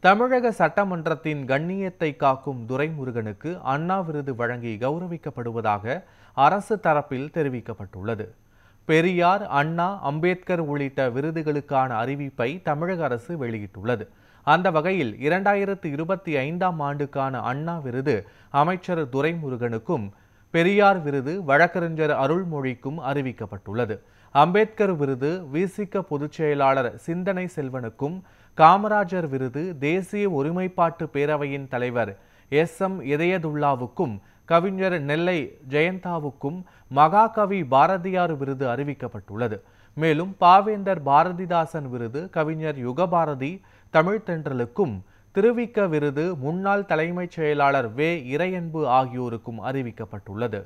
தமிழக சட்டமன்றத்தின் கண்ணியத்தை காக்கும் துரைமுருகனுக்கு அண்ணா விருது வழங்கி கௌரவிக்கப்படுவதாக அரசு தரப்பில் தெரிவிக்கப்பட்டுள்ளது. பெரியார், அண்ணா, அம்பேத்கர் உள்ளிட்ட விருதுகளுக்கான அறிவிப்பை தமிழக அரசு வெளியிட்டுள்ளது. அந்த வகையில் 2025ஆம் ஆண்டுக்கான அண்ணா விருது அமைச்சர் துரைமுருகனுக்கும், பெரியார் விருது வழக்கறிஞர் அருள்மொழிக்கும் அறிவிக்கப்பட்டுள்ளது. அம்பேத்கர் விருது விசிக பொதுச் செயலாளர் சிந்தனை செல்வனுக்கும், காமராஜர் விருது தேசிய ஒருமைப்பாட்டு பேரவையின் தலைவர் SM இதயதுல்லாவுக்கும், கவிஞர் நெல்லை ஜெயந்தாவுக்கும் மகாகவி பாரதியார் விருது அறிவிக்கப்பட்டுள்ளது. மேலும் பாவேந்தர் பாரதிதாசன் விருது கவிஞர் யுகபாரதி தமிழ்த்தென்றலுக்கும், திருவிக விருது முன்னாள் தலைமைச் செயலாளர் இறையன்பு ஆகியோருக்கும் அறிவிக்கப்பட்டுள்ளது.